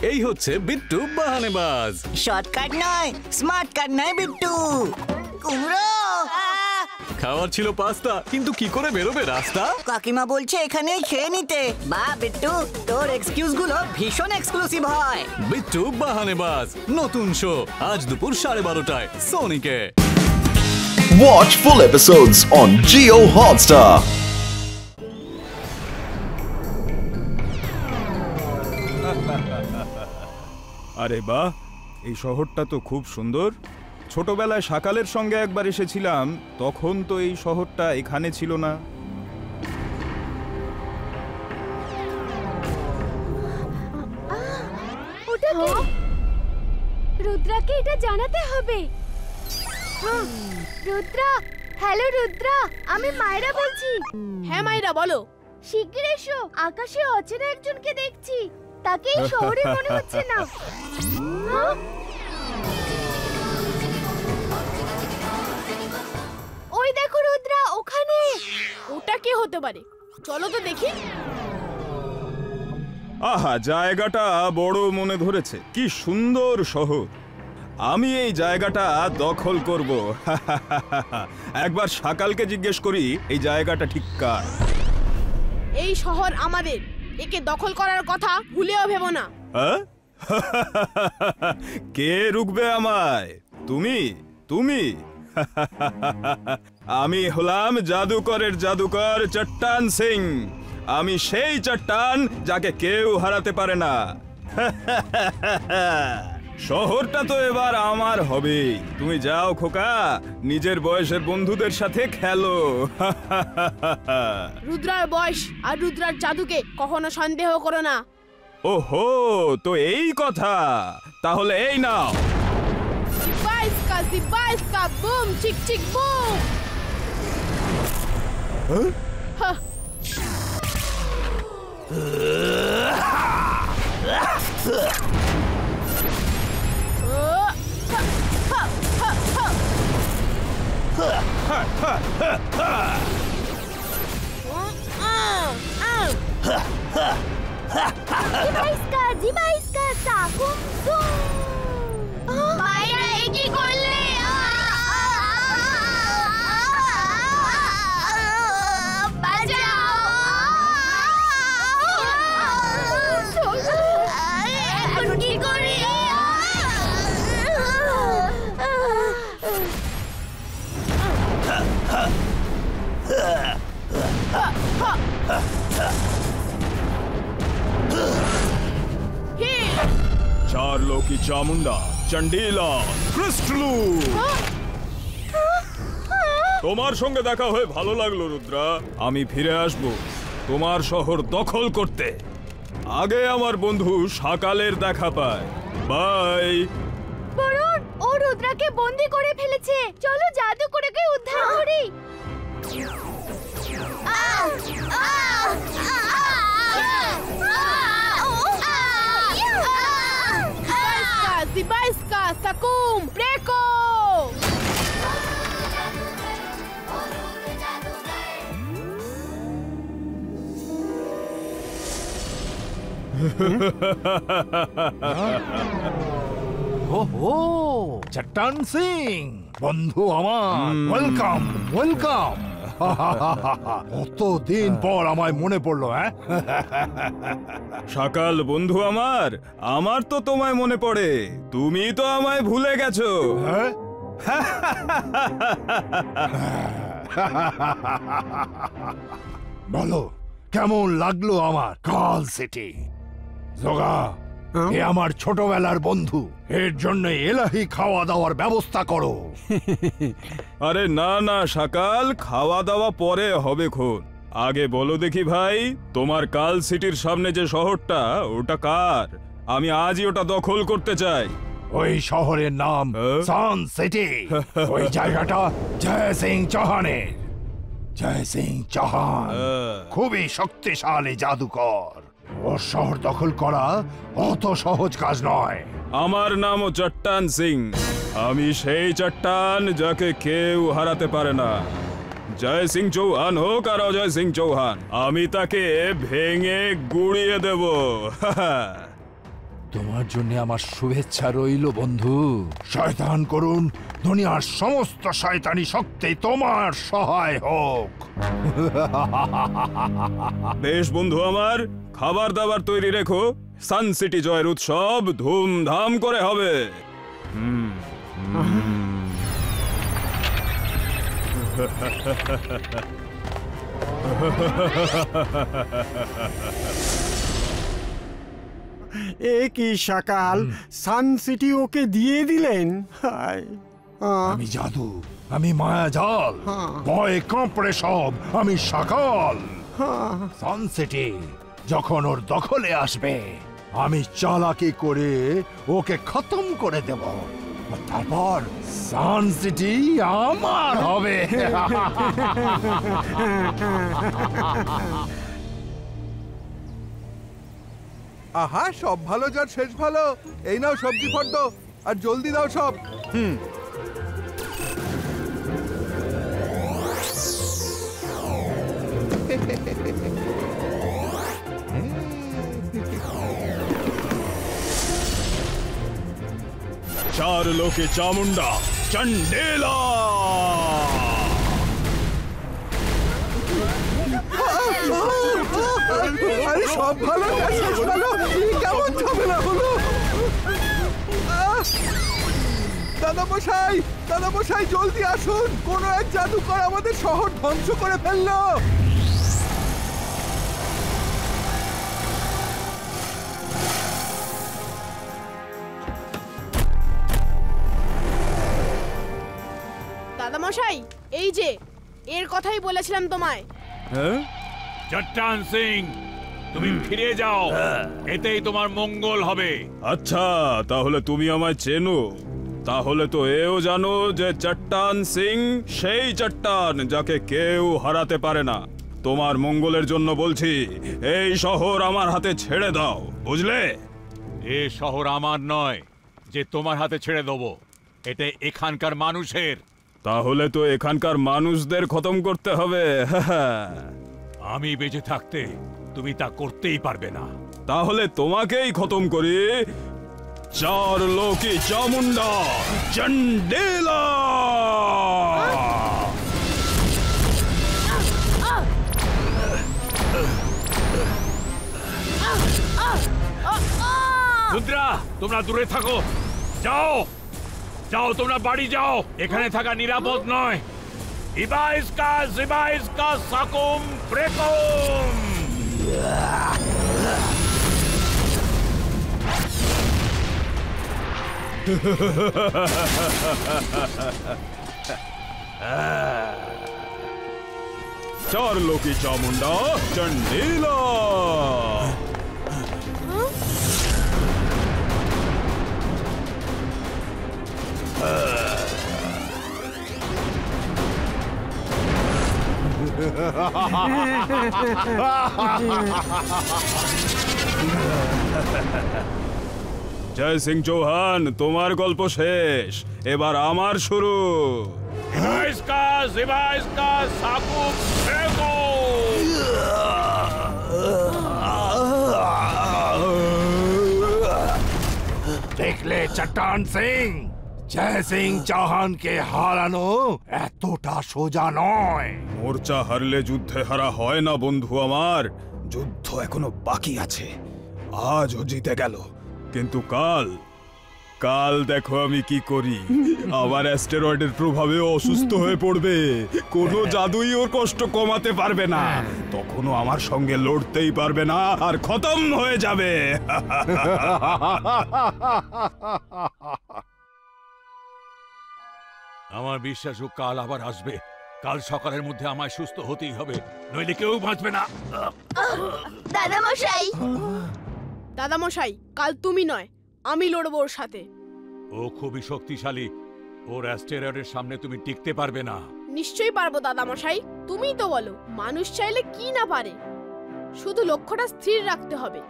এই হচ্ছে বিট্টু বাহানেবাজ। শর্টকাট নয়, স্মার্ট কাট নয় বিট্টু। কুমড়ো খাওয়ার ছিল পাস্তা, কিন্তু কি করে বেরোবে রাস্তা? কাকিমা বলছে এখানেই খেয়ে নিতে। বা বিট্টু, তোর এক্সকিউজ গুলো ভীষণ এক্সক্লুসিভ হয়। বিট্টু বাহানেবাজ নতুন শো আজ দুপুর 12:30টায় সোনিকে। Watch full episodes on Jio Hotstar. আরে বাহ, এই শহরটা তো খুব সুন্দর। ছোটবেলায় সকালের সঙ্গে একবার এসেছিলাম, তখন তো এই শহরটা এখানে ছিল না। ওটা কি? রুদ্রাকে এটা জানাতে হবে। রুদ্রা, হ্যালো রুদ্রা, আমি মায়রা বলছি। হ্যাঁ মায়রা, বলো। শিগগির এসো, আকাশে অচেনা একজনকে দেখছি। তাকে এই শহরে মনে হচ্ছে না। ওই দেখো রুদ্রা, ওখানে। ওটা কি হতে পারে? চলো তো দেখি। আহা, জায়গাটা বড় মনে ধরেছে। কি সুন্দর শহর। আমি এই জায়গাটা দখল করব। একবার সকালকে জিজ্ঞেস করি এই জায়গাটা ঠিক কার। এই শহর আমাদের, একে দখল করার কথা ভুলেও ভেবো না। কে রুখবে আমায়? তুমি তুমি আমি হলাম জাদুকরের জাদুকর চট্টান সিং। আমি সেই চট্টান যাকে কেউ হারাতে পারে না। শহরটা তো এবার আমার হবে। তুমি যাও খোকা, নিজের বয়সের বন্ধুদের সাথে খেলো। রুদ্রার বয়স আর রুদ্রার জাদুকে কখনো সন্দেহ করো না। ওহো, তো এই কথা। তাহলে এই নাও। সিবাইস্কা বুম চিক চিক বুম। জিবাইস্কা সাকুম সুম। মায়রা, এ কি করলে? বাঁচাও! এখন কি করি? चार्लो की चामुंडा चंडीला ক্রিস্টলু। তোমার সঙ্গে দেখা হয়ে ভালো লাগলো রুদ্রা। আমি ফিরে আসব তোমার শহর দখল করতে। আগে আমার বন্ধু সকালের দেখা পায়। বাই। বরুণ, ও রুদ্রাকে বন্দি করে ফেলেছে। চলো জাদুকরকে উদ্ধার করি। সিবাইস্কা সাকুম ব্রেকো। ওহো, চট্টান সিং বন্ধু আমার, ওয়েলকাম ওয়েলকাম। কতদিন পর আমায় মনে পড়লো। সকাল বন্ধু আমার, আমার তো তোমায় মনে পড়ে। তুমি তো আমায় ভুলে গেছো। বলো, কেমন লাগলো আমার কাল সিটি? জোগা, এ আমার ছোটবেলার বন্ধু। এর জন্য এলাহি খাওয়া দাওয়ার ব্যবস্থা করো। আরে না না সকাল, খাওয়া দাওয়া পরে হবে খন। আগে বলো দেখি ভাই, তোমার কাল সিটির সামনে যে শহরটা, ওটা কার? আমি আজই ওটা দখল করতে চাই। ওই শহরের নাম সান সিটি। ওই জায়গাটা জয় সিং চৌহানের। জয় সিং চৌহান খুবই শক্তিশালী জাদুকর। ওর শহর দখল করা অত সহজ কাজ নয়। আমার নামও চট্টান সিং। আমি সেই চট্টান যাকে কেউ হারাতে পারে না। জয় সিং চৌহান হোক আর অজয় সিং চৌহান, আমি তাকে ভেঙে গুড়িয়ে দেব। তোমার জন্য আমার শুভেচ্ছা রইল বন্ধু। শয়তান করুন দুনিয়ার সমস্ত শয়তানি শক্তি তোমার সহায় হোক। বেশ বন্ধু আমার, খাবার দাবার তৈরি রেখো, সান সিটি জয়ের উৎসব ধুমধাম করে হবে। এ কি সকাল, সান সিটি ওকে দিয়ে দিলেন? হায়, আমি জাদু, আমি মায়াজাল, ভয়ে কাঁপড়ে সব আমি সকাল। সানসিটি যখন ওর দখলে আসবে আমি চালাকি করে ওকে খতম করে দেব, আর তারপর সানসিটি আমার হবে। আহা, সব ভালো যার শেষ ভালো। এই নাও সবজি ফর্দ, আর জলদি দাও সব। चार लोके चामुंडा चंडेला। আরে সব ভালো যার শেষ ভালো, কেমন ঝামেলা হলো? দাদামশাই, দাদামশাই জলদি আসুন, কোন এক জাদুকর আমাদের শহর ধ্বংস করে ফেললো। দাদামশাই, এই যে এর কথাই বলেছিলাম তোমায়। চট্টান সিং, তুমি ফিরে যাও, এতেই তোমার মঙ্গল হবে। আচ্ছা, তাহলে তুমি আমায় চেনো, তাহলে তো এও জানো যে চট্টান সিং সেই চট্টান যাকে কেউ হারাতে পারে না। তোমার মঙ্গলের জন্য বলছি, এই শহর আমার হাতে ছেড়ে দাও, বুঝলে? এ শহর আমার নয় যে তোমার হাতে ছেড়ে দেবো, এটা এখানকার মানুষের। তাহলে তো এখানকার মানুষদের খতম করতে হবে। আমি বেঁচে থাকতে তুমি তা করতেই পারবে না। তাহলে তোমাকেই খতম করি। চার লোকি চামুন্ডা চন্ডেলা। রুদ্রা, তোমরা দূরে থাকো, যাও যাও, তোমরা বাড়ি যাও, এখানে থাকা নিরাপদ নয়। ইবাইসকা সাকুম ব্রেকুম। चार लोकी चामुंडा चंडेला। জয় সিং চৌহান, তোমার গল্প শেষ, এবার আমার শুরু। দেখলে চট্টান সিং, জয় সিং চৌহানকে হারানো এতটা সোজা নয়। মোর্চা হারলে যুদ্ধে হারা হয় না বন্ধু আমার, যুদ্ধ এখনো বাকি আছে। আজও জিতে গেল, কিন্তু কাল কাল দেখো আমি কি করি। আবার অ্যাস্টেরয়েডের প্রভাবে অসুস্থ হয়ে পড়বে, কোনো জাদুই ওর কষ্ট কমাতে পারবে না। তখনও আমার সঙ্গে লড়তেই পারবে না, আর খতম হয়ে যাবে। আমার বিশ্বাস ও কাল আবার আসবে। কাল সকালের মধ্যে আমায় সুস্থ হতেই হবে, নইলে কেউ বাঁচবে না। দাদামশাই, দাদামশাই, কাল তুমি নয়, আমি লড়বো ওর সাথে। ও খুবই শক্তিশালী, ওর অ্যাস্টেরয়েডের সামনে তুমি টিকতে পারবে না। নিশ্চয়ই পারবো দাদামশাই, তুমিই তো বলো মানুষ চাইলে কি না পারে, শুধু লক্ষ্যটা স্থির রাখতে হবে।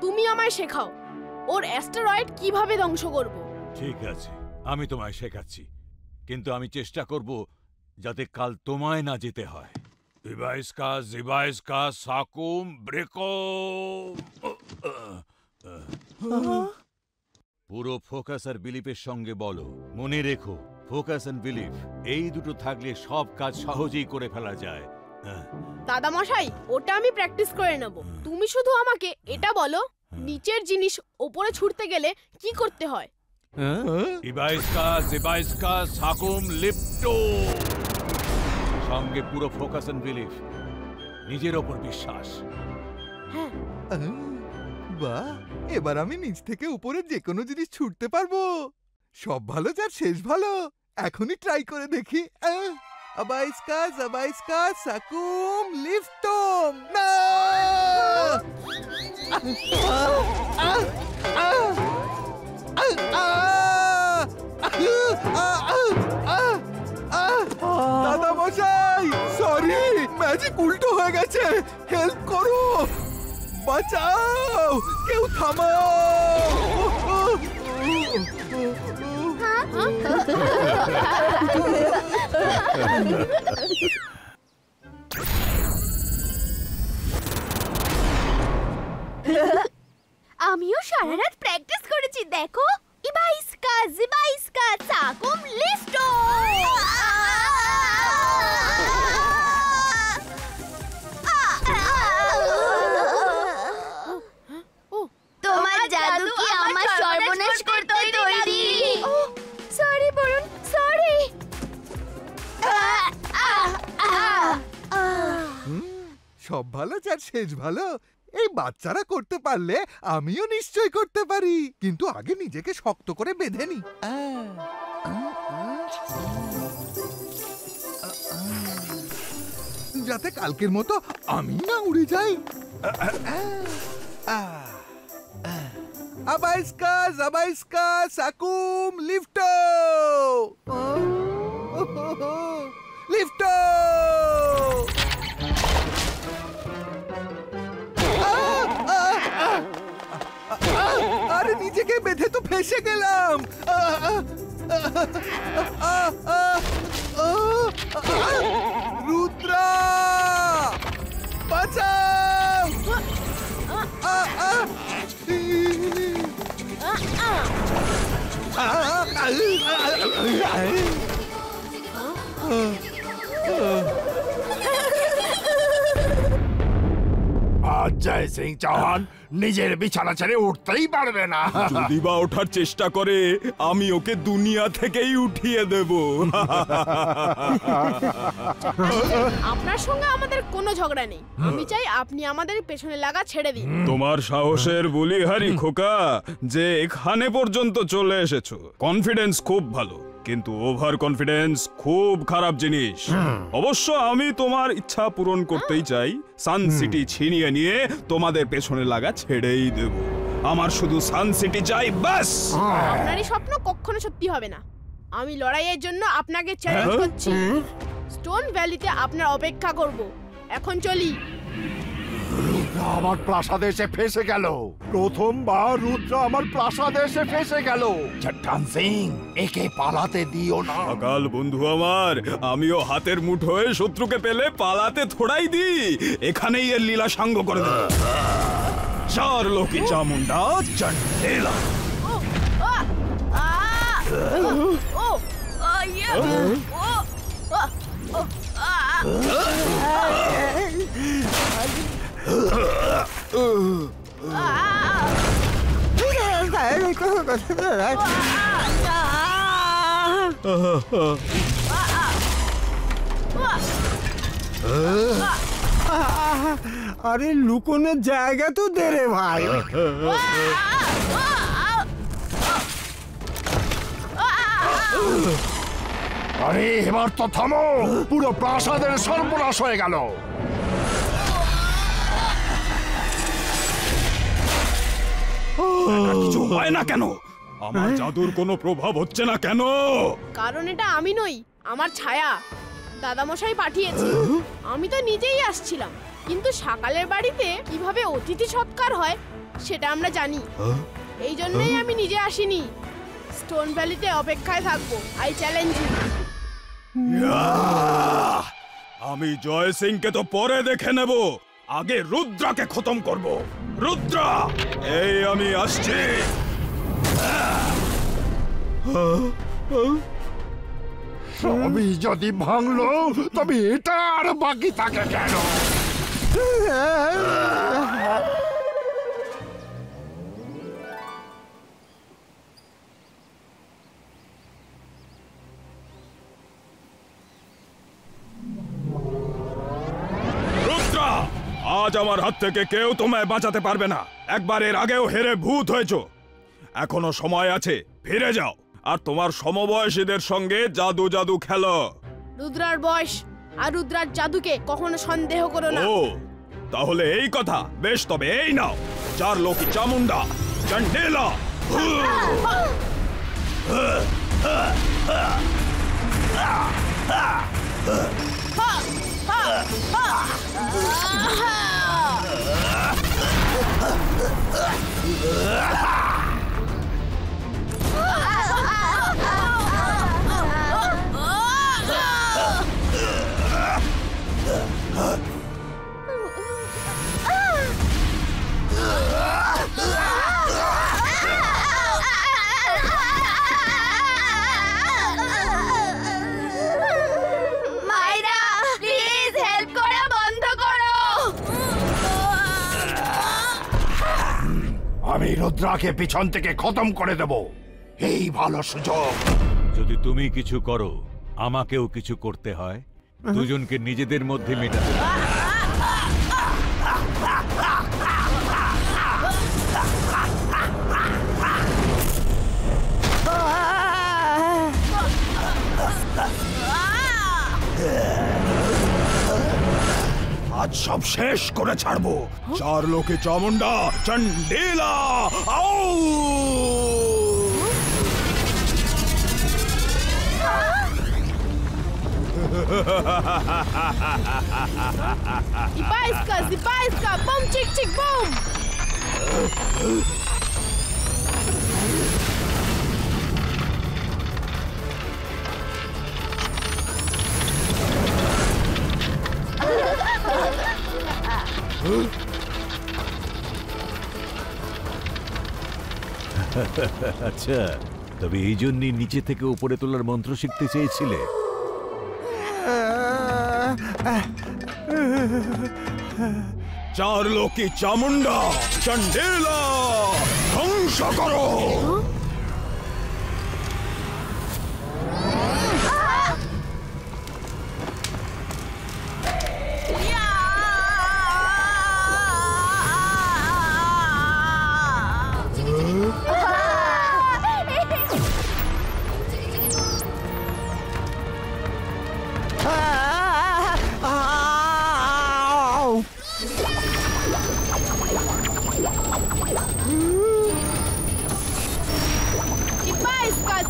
তুমি আমায় শেখাও ওর অ্যাস্টেরয়েড কিভাবে ধ্বংস করব। ঠিক আছে, আমি তোমায় শেখাচ্ছি, কিন্তু আমি চেষ্টা করব যাতে কাল তোমায় না যেতে হয়। জিবাইসকা সাকুম ব্রেকুম। পুরো ফোকাস আর বিলিফের সঙ্গে বলো। মনে রেখো, ফোকাস এন্ড বিলিফ এই দুটো থাকলে সব কাজ সহজেই করে ফেলা যায়। দাদা মশাই, ওটা আমি প্র্যাকটিস করে নেব। তুমি শুধু আমাকে এটা বলো, নিচের জিনিস ওপরে ছুটতে গেলে কি করতে হয়? ইবাইস্কা সাকুম লিপ্টো। সঙ্গে পুরো ফোকাস এন্ড বিলিফ, নিজের ওপর বিশ্বাস। হ্যাঁ, বাহ, এবার আমি নিচ থেকে উপরে যে কোনো জিনিস ছুটতে পারবো। সব ভালো যার শেষ ভালো। এখনই ট্রাই করে দেখি। আবাইস্কা সাকুম লিফটম। না! দাদা মশাই, সরি, ম্যাজিক উল্টো হয়ে গেছে। হেল্প করো, বাঁচাও, কেউ থামাও। আমিও সারা রাত প্র্যাকটিস করেছি, দেখো। ইবাইস্কা সাকুম লিফটো। তোমার জাদু কি আমার সর্বনাশ করতে তৈরি? Sorry Varun, sorry. সব ভালো যার শেষ ভালো। এই বাচ্চারা করতে পারলে আমিও নিশ্চয় করতে পারি, কিন্তু আগে নিজেকে শক্ত করে বেঁধে নি। যাতে কালকের মতো আমি না উড়ে যাই। আবাইস্কা সাকুম লিফটো। লিফটো। আরে নিজেকে বেঁধে তো ফেসে গেলাম। রুদ্রা, বাঁচাও। আজ জয় সিং চৌহান নিজের বিছানা ছেড়ে উঠতেই পারবে না। যদি বা ওঠার চেষ্টা করে, আমি ওকে দুনিয়া থেকেই উঠিয়ে দেব। আপনার সঙ্গে আমাদের কোনো ঝগড়া নেই। আমি চাই আপনি আমাদের পেছনে লাগা ছেড়ে দিন। তোমার সাহসের বলিহারি খোকা, যে এখানে পর্যন্ত চলে এসেছো। কনফিডেন্স খুব ভালো, কিন্তু ওভার কনফিডেন্স খুব খারাপ জিনিস। অবশ্য আমি তোমার ইচ্ছা পূরণ করতেই চাই। সান সিটি ছিনিয়ে নিয়ে তোমাদের পেছনে লাগা ছেড়েই দেব। আমার শুধু সান সিটি চাই, বাস। আপনার এই স্বপ্ন কখনো সত্যি হবে না। আমি লড়াইয়ের জন্য আপনাকে চ্যালেঞ্জ করছি। স্টোন ভ্যালিতে আপনার অপেক্ষা করব। এখন চলি। রুদ্র আমার প্রাসাদে এসে ফেসে গেল। প্রথমবার রুদ্র আমার প্রাসাদে এসে ফেসে গেল। চট্টান সিং, একে পালাতে দিও না। সকাল বন্ধু আমার, আমিও হাতের মুঠোয় শত্রুকে পেলে পালাতে থোড়াই দি। এখানেই এর লীলা সাঙ্গ করে দেব। চার লোকি চামুন্ডা চন্ডেলা। আরে লুকোনোর জায়গা তো দে রে ভাই। আরে এবার তো থামো, পুরো প্রাসাদের সর্বনাশ হয়ে গেল। কিছু হয় না কেন? আমার জাদুর কোনো প্রভাব হচ্ছে না কেন? কারণ এটা আমি নই, আমার ছায়া। দাদামশাই পাঠিয়েছে। আমি তো নিজেই আসছিলাম, কিন্তু সকালের বাড়িতে কিভাবে অতিথি সৎকার হয় সেটা আমরা জানি। এই জন্যই আমি নিজে আসিনি। স্টোন ভ্যালিতে অপেক্ষায় থাকবো। I challenge you. আমি জয় সিংকে তো পরে দেখে নেব, আগে রুদ্রাকে খতম করব। রুদ্রা, এই আমি আসছি। সবই যদি ভাঙলো তবে এটা আর বাকি থাকে কেন? রুদ্রা, আজ আমার হাত থেকে কেউ তোমায় বাঁচাতে পারবে না। একবার এর আগেও হেরে ভূত হয়েছো, এখনো সময় আছে, ফিরে যাও আর তোমার সমবয়সীদের সঙ্গে জাদু জাদু খেলো। রুদ্রার বয়স আর রুদ্রার জাদুকে কখনো সন্দেহ করো না। ও তাহলে এই কথা, বেশ তবে এই নাও, চারলোকি চামুন্ডা চন্ডেলা। মায়েরা, প্লিজ হেল্প করা বন্ধ করো। আমি রুদ্রাকে পিছন থেকে খতম করে দেব, এই ভালো সুযোগ। যদি তুমি কিছু করো, আমাকেও কিছু করতে হয়। দুজনকে নিজেদের মধ্যে মেটাতে হবে। আজ সব শেষ করে ছাড়বো। চারলোকি চামুন্ডা চন্ডেলা। আউ! Zipaiska, bum chick chick boom. আচ্ছা, তবে এই জন্যই নিচে থেকে উপরে তোলার মন্ত্র শিখতে চেয়েছিলে? চারলোকি চামুন্ডা চন্ডেলা ধ্বংস করো।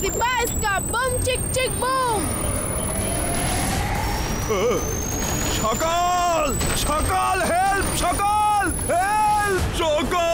Zipaiska, bum chick chick boom. সকাল সকাল হেল্প, সকাল হেল্প, সকাল।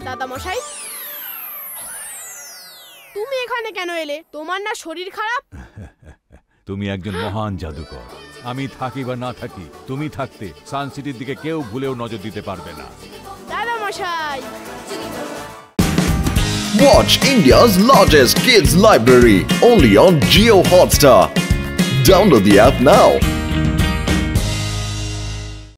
দাদা মশাই, তুমি এখানে কেন এলে? তোমার না শরীর খারাপ? তুমি একজন মহান জাদুকর। আমি থাকি বা না থাকি, তুমি থাকতে সান সিটির দিকে কেউ ভুলেও নজর দিতে পারবে না। দাদা মশাই, Watch India's largest kids library only on Jio Hotstar. Download the app now.